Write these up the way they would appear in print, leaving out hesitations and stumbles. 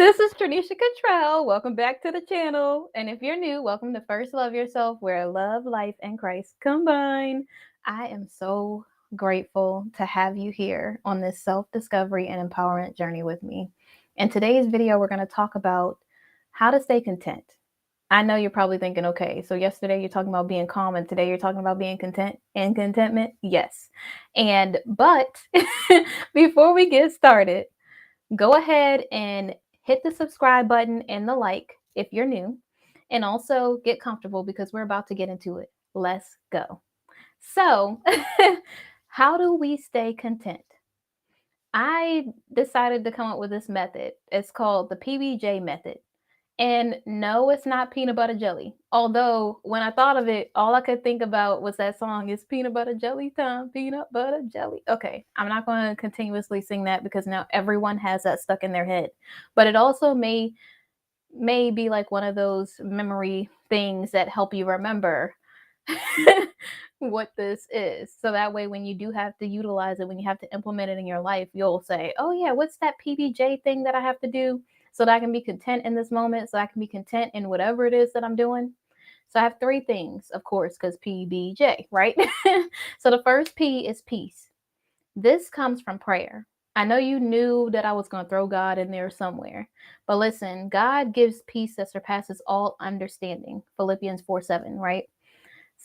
This is Tranisha Cottrell. Welcome back to the channel. And if you're new, welcome to First Love Yourself, where love, life, and Christ combine. I am so grateful to have you here on this self-discovery and empowerment journey with me. In today's video, we're going to talk about how to stay content. I know you're probably thinking, okay, so yesterday you're talking about being calm and today you're talking about being content and contentment. Yes. But before we get started, go ahead and hit the subscribe button and the like if you're new, and also get comfortable because we're about to get into it. Let's go. So, how do we stay content? I decided to come up with this method. It's called the PBJ method. And no, it's not peanut butter jelly. Although when I thought of it, all I could think about was that song, It's Peanut Butter Jelly Time, Peanut Butter Jelly. Okay, I'm not going to continuously sing that because now everyone has that stuck in their head. But it also may be like one of those memory things that help you remember what this is. So that way when you do have to utilize it, when you have to implement it in your life, you'll say, oh yeah, what's that PBJ thing that I have to do so that I can be content in this moment, so I can be content in whatever it is that I'm doing? So I have three things, of course, because PBJ, right? So the first P is peace. This comes from prayer. I know you knew that I was going to throw God in there somewhere. But listen, God gives peace that surpasses all understanding. Philippians 4:7, right?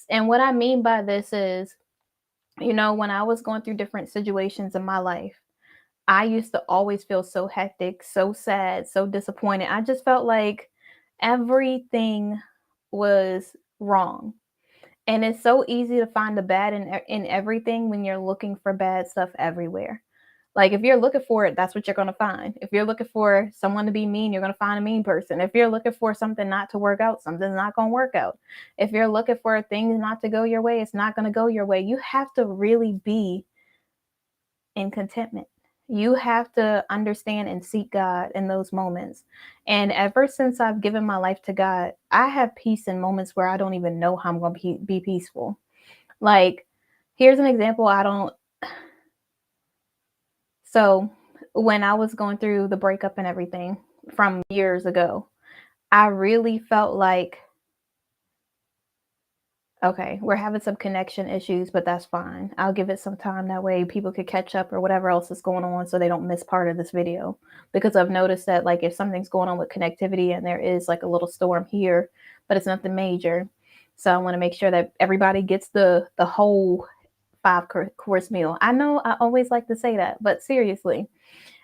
And what I mean by this is, when I was going through different situations in my life, I used to always feel so hectic, so sad, so disappointed. I just felt like everything was wrong. And it's so easy to find the bad in everything when you're looking for bad stuff everywhere. Like if you're looking for it, that's what you're going to find. If you're looking for someone to be mean, you're going to find a mean person. If you're looking for something not to work out, something's not going to work out. If you're looking for things not to go your way, it's not going to go your way. You have to really be in contentment. You have to understand and seek God in those moments. And ever since I've given my life to God, I have peace in moments where I don't even know how I'm going to be peaceful. Like, here's an example. So when I was going through the breakup and everything from years ago, I really felt like, okay, we're having some connection issues, but that's fine. I'll give it some time. That way people could catch up or whatever else is going on so they don't miss part of this video. Because I've noticed that like if something's going on with connectivity and there is like a little storm here, but it's nothing major. So I want to make sure that everybody gets the whole 5-course meal. I know I always like to say that, but seriously,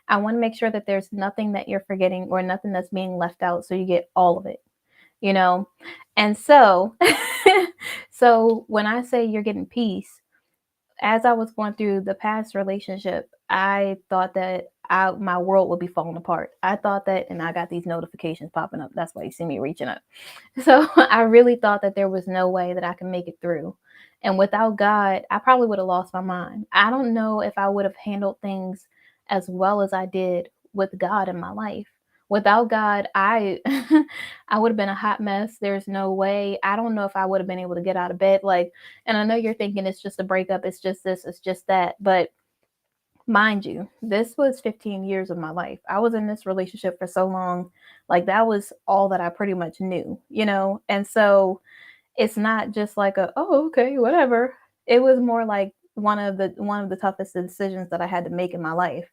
I want to make sure that there's nothing that you're forgetting or nothing that's being left out so you get all of it, you know? And so, so when I say you're getting peace, as I was going through the past relationship, I thought that my world would be falling apart. I thought that, and I got these notifications popping up. That's why you see me reaching up. So I really thought that there was no way that I could make it through. And without God, I probably would have lost my mind. I don't know if I would have handled things as well as I did with God in my life. Without God, I I would have been a hot mess. There's no way. I don't know if I would have been able to get out of bed. Like, and I know you're thinking it's just a breakup, it's just this, it's just that. But mind you, this was 15 years of my life. I was in this relationship for so long. Like that was all that I pretty much knew, And so it's not just like oh, okay, whatever. It was more like one of the toughest decisions that I had to make in my life.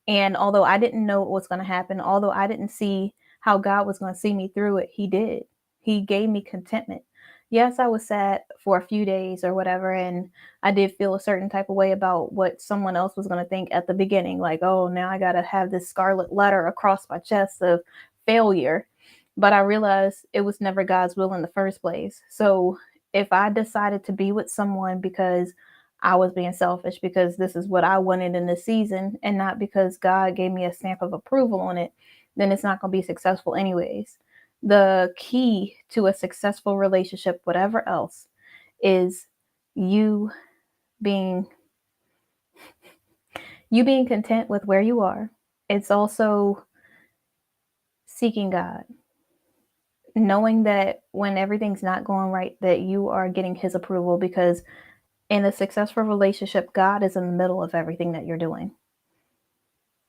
And although I didn't know what was going to happen, although I didn't see how God was going to see me through it, He did. He gave me contentment. Yes, I was sad for a few days or whatever, and I did feel a certain type of way about what someone else was going to think at the beginning. Like, oh, now I got to have this scarlet letter across my chest of failure. But I realized it was never God's will in the first place. So if I decided to be with someone because I was being selfish, because this is what I wanted in this season and not because God gave me a stamp of approval on it, then it's not going to be successful anyways. The key to a successful relationship, whatever else, is you being content with where you are. It's also seeking God, knowing that when everything's not going right, that you are getting His approval, because in a successful relationship, God is in the middle of everything that you're doing.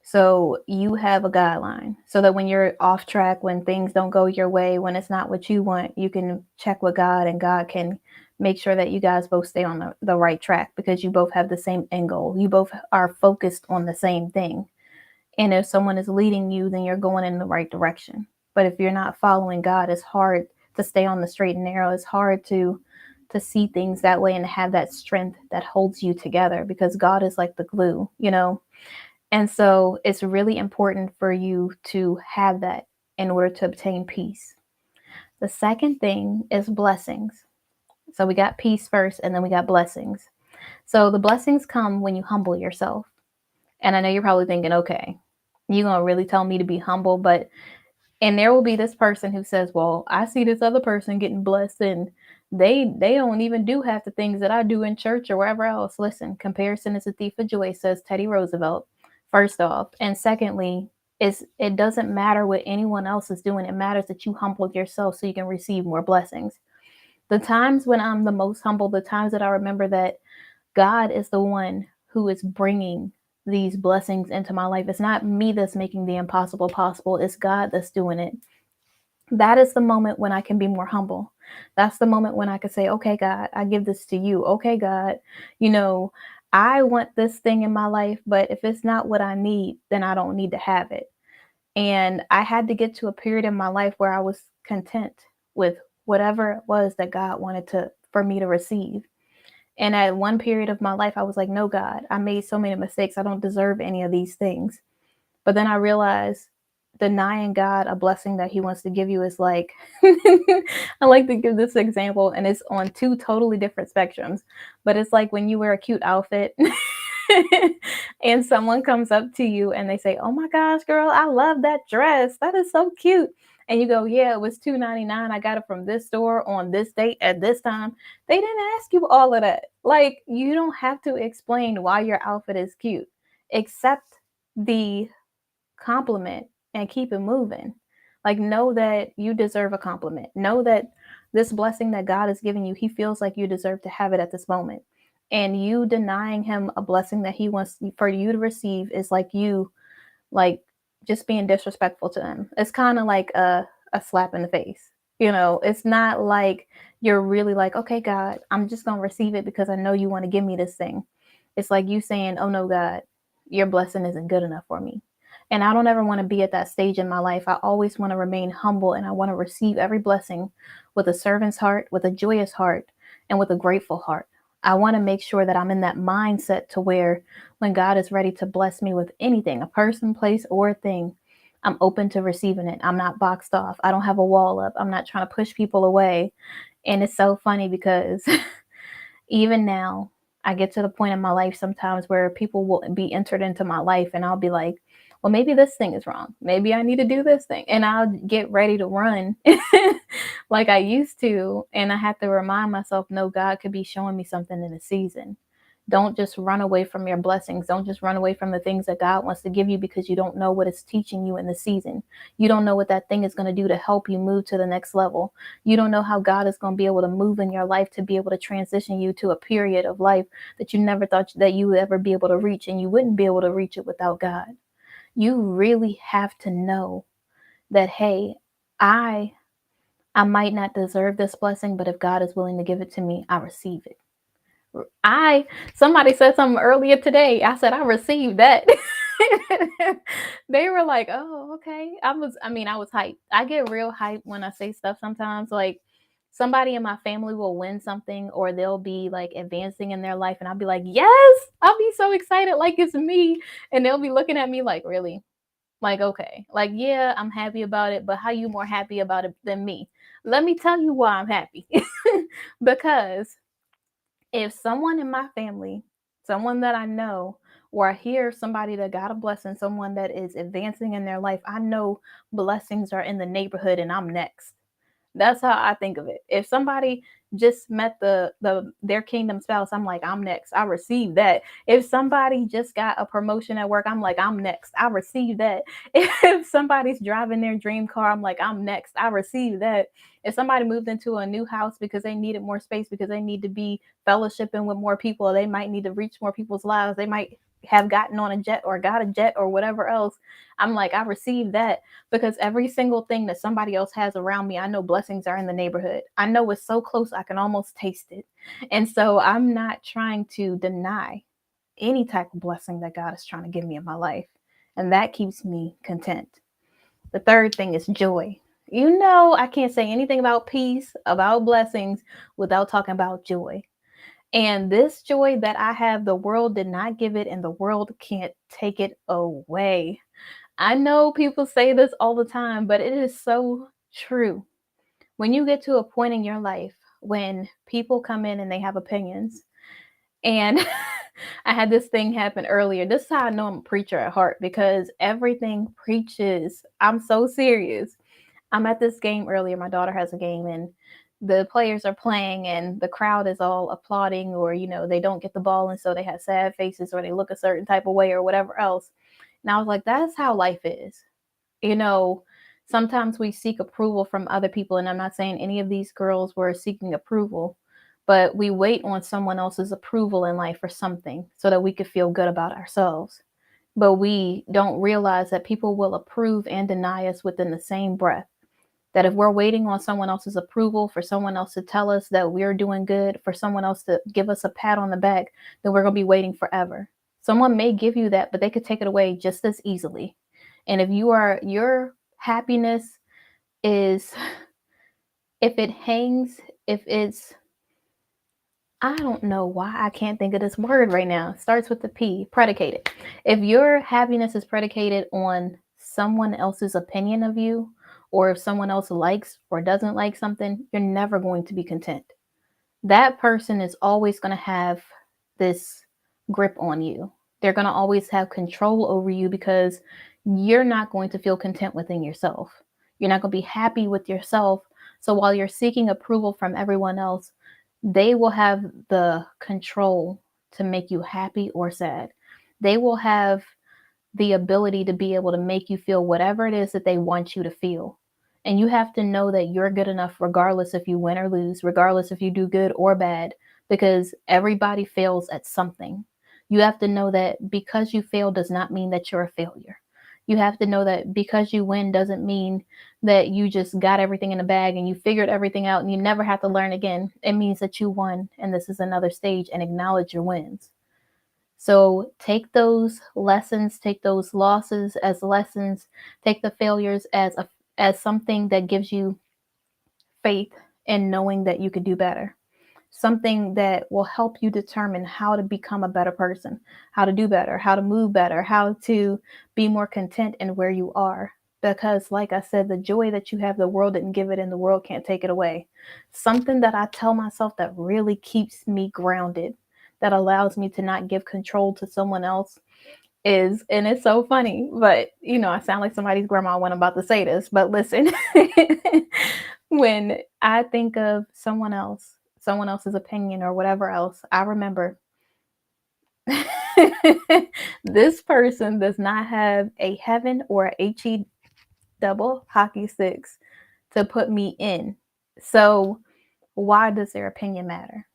So you have a guideline so that when you're off track, when things don't go your way, when it's not what you want, you can check with God and God can make sure that you guys both stay on the right track because you both have the same end goal. You both are focused on the same thing. And if someone is leading you, then you're going in the right direction. But if you're not following God, it's hard to stay on the straight and narrow. It's hard to see things that way and have that strength that holds you together because God is like the glue, you know? And so it's really important for you to have that in order to obtain peace. The second thing is blessings. So we got peace first and then we got blessings. So the blessings come when you humble yourself. And I know you're probably thinking, okay, you're going to really tell me to be humble, but and there will be this person who says, well, I see this other person getting blessed and they don't even do half the things that I do in church or wherever else. Listen, comparison is a thief of joy, says Teddy Roosevelt, first off. And secondly, it doesn't matter what anyone else is doing. It matters that you humble yourself so you can receive more blessings. The times when I'm the most humble, the times that I remember that God is the one who is bringing these blessings into my life. It's not me that's making the impossible possible. It's God that's doing it. That is the moment when I can be more humble. That's the moment when I can say, okay, God, I give this to you. Okay, God, you know, I want this thing in my life, but if it's not what I need, then I don't need to have it. And I had to get to a period in my life where I was content with whatever it was that God wanted to for me to receive. And at one period of my life, I was like, no, God, I made so many mistakes. I don't deserve any of these things. But then I realized denying God a blessing that He wants to give you is like, I like to give this example, and it's on two totally different spectrums. But it's like when you wear a cute outfit and someone comes up to you and they say, oh my gosh, girl, I love that dress. That is so cute. And you go, yeah, it was $2.99. I got it from this store on this date at this time. They didn't ask you all of that. Like, you don't have to explain why your outfit is cute. Accept the compliment and keep it moving. Like, know that you deserve a compliment. Know that this blessing that God is giving you, He feels like you deserve to have it at this moment. And you denying Him a blessing that He wants for you to receive is like you, like, just being disrespectful to Him. It's kind of like a slap in the face. You know, it's not like you're really like, okay, God, I'm just going to receive it because I know you want to give me this thing. It's like you saying, oh no, God, your blessing isn't good enough for me. And I don't ever want to be at that stage in my life. I always want to remain humble and I want to receive every blessing with a servant's heart, with a joyous heart, and with a grateful heart. I want to make sure that I'm in that mindset to where when God is ready to bless me with anything, a person, place, or a thing, I'm open to receiving it. I'm not boxed off. I don't have a wall up. I'm not trying to push people away. And it's so funny because even now, I get to the point in my life sometimes where people will be entered into my life and I'll be like, well, maybe this thing is wrong. Maybe I need to do this thing. And I'll get ready to run like I used to. And I have to remind myself, no, God could be showing me something in a season. Don't just run away from your blessings. Don't just run away from the things that God wants to give you because you don't know what it's teaching you in the season. You don't know what that thing is going to do to help you move to the next level. You don't know how God is going to be able to move in your life to be able to transition you to a period of life that you never thought that you would ever be able to reach, and you wouldn't be able to reach it without God. You really have to know that, hey, I I might not deserve this blessing, but if God is willing to give it to me, I receive it. I Somebody said something earlier today. I said I received that. They were like, "Oh, okay." I was hyped. I get real hyped when I say stuff sometimes. Like, somebody in my family will win something or they'll be like advancing in their life and I'll be like, "Yes!" I'll be so excited like it's me, and they'll be looking at me like, "Really?" Like, okay. Like, yeah, I'm happy about it, but how you more happy about it than me? Let me tell you why I'm happy. Because if someone in my family, someone that I know, or I hear somebody that got a blessing, someone that is advancing in their life, I know blessings are in the neighborhood and I'm next. That's how I think of it. If somebody just met their kingdom spouse, I'm like, I'm next. I received that. If somebody just got a promotion at work, I'm like, I'm next. I received that. If somebody's driving their dream car, I'm like, I'm next. I received that. If somebody moved into a new house because they needed more space, because they need to be fellowshipping with more people, or they might need to reach more people's lives, they might have gotten on a jet or got a jet or whatever else, I'm like, I receive that, because every single thing that somebody else has around me, I know blessings are in the neighborhood. I know it's so close I can almost taste it. And so I'm not trying to deny any type of blessing that God is trying to give me in my life. And that keeps me content. The third thing is joy. You know, I can't say anything about peace, about blessings, without talking about joy. And this joy that I have, the world did not give it, and the world can't take it away. I know people say this all the time, but it is so true. When you get to a point in your life when people come in and they have opinions, and I had this thing happen earlier. This is how I know I'm a preacher at heart, because everything preaches. I'm so serious. I'm at this game earlier. My daughter has a game, and the players are playing and the crowd is all applauding, or, they don't get the ball. And so they have sad faces, or they look a certain type of way, or whatever else. And I was like, that's how life is. Sometimes we seek approval from other people. And I'm not saying any of these girls were seeking approval, but we wait on someone else's approval in life for something so that we could feel good about ourselves. But we don't realize that people will approve and deny us within the same breath. That if we're waiting on someone else's approval, for someone else to tell us that we're doing good, for someone else to give us a pat on the back, then we're going to be waiting forever. Someone may give you that, but they could take it away just as easily. And if your happiness is, if it's, I don't know why I can't think of this word right now. It starts with the P, predicated. If your happiness is predicated on someone else's opinion of you, or if someone else likes or doesn't like something, you're never going to be content. That person is always going to have this grip on you. They're going to always have control over you, because you're not going to feel content within yourself. You're not going to be happy with yourself. So while you're seeking approval from everyone else, they will have the control to make you happy or sad. They will have the ability to be able to make you feel whatever it is that they want you to feel. And you have to know that you're good enough, regardless if you win or lose, regardless if you do good or bad, because everybody fails at something. You have to know that because you fail does not mean that you're a failure. You have to know that because you win doesn't mean that you just got everything in the bag and you figured everything out and you never have to learn again. It means that you won and this is another stage, and acknowledge your wins. So take those lessons, take those losses as lessons, take the failures as something that gives you faith in knowing that you could do better. Something that will help you determine how to become a better person, how to do better, how to move better, how to be more content in where you are. Because like I said, the joy that you have, the world didn't give it and the world can't take it away. Something that I tell myself that really keeps me grounded, that allows me to not give control to someone else is, and it's so funny, but I sound like somebody's grandma when I'm about to say this, but listen, when I think of someone else's opinion or whatever else, I remember this person does not have a heaven or a HE double hockey sticks to put me in. So why does their opinion matter?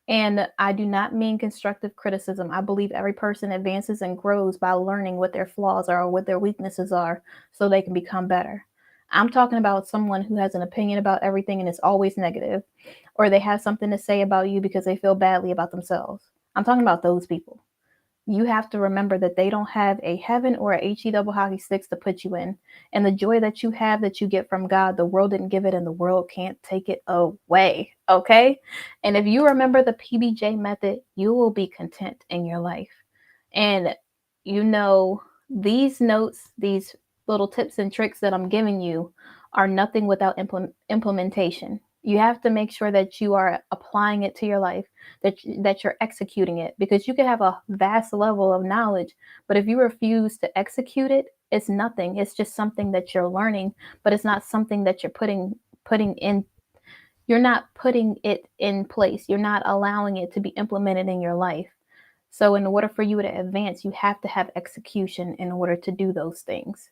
And I do not mean constructive criticism. I believe every person advances and grows by learning what their flaws are or what their weaknesses are so they can become better. I'm talking about someone who has an opinion about everything and is always negative, or they have something to say about you because they feel badly about themselves. I'm talking about those people. You have to remember that they don't have a heaven or a HE double hockey sticks to put you in. And the joy that you have, that you get from God, the world didn't give it and the world can't take it away. Okay? And if you remember the PBJ method, you will be content in your life. And these notes, these little tips and tricks that I'm giving you are nothing without implementation. You have to make sure that you are applying it to your life, that you're executing it, because you can have a vast level of knowledge, but if you refuse to execute it, it's nothing. It's just something that you're learning, but it's not something that you're putting in. You're not putting it in place. You're not allowing it to be implemented in your life. So in order for you to advance, you have to have execution in order to do those things.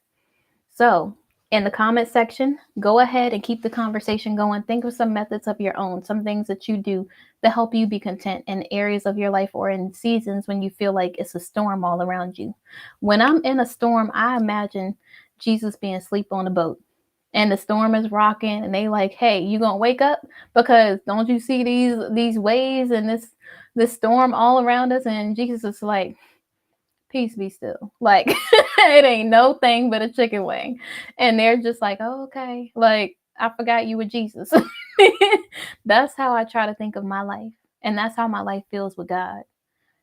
So in the comment section. Go ahead and keep the conversation going. Think of some methods of your own, some things that you do to help you be content in areas of your life or in seasons when you feel like it's a storm all around you. When I'm in a storm, I imagine Jesus being asleep on a boat and the storm is rocking and they like, hey, you gonna wake up because don't you see these waves and this storm all around us? And Jesus is like, peace be still. Like it ain't no thing but a chicken wing. And they're just like, oh, okay. Like I forgot you were Jesus. That's how I try to think of my life. And that's how my life feels with God.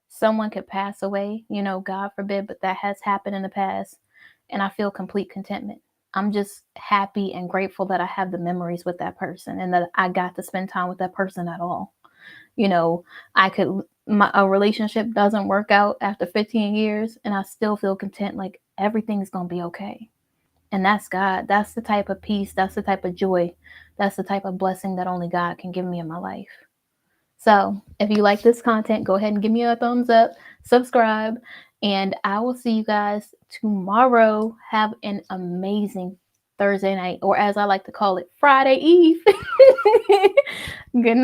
Someone could pass away, God forbid, but that has happened in the past. And I feel complete contentment. I'm just happy and grateful that I have the memories with that person and that I got to spend time with that person at all. You know, I could a relationship doesn't work out after 15 years and I still feel content, like everything's going to be okay. And that's God. That's the type of peace, that's the type of joy, that's the type of blessing that only God can give me in my life. So, if you like this content, go ahead and give me a thumbs up, subscribe, and I will see you guys tomorrow. Have an amazing Thursday night, or as I like to call it, Friday Eve.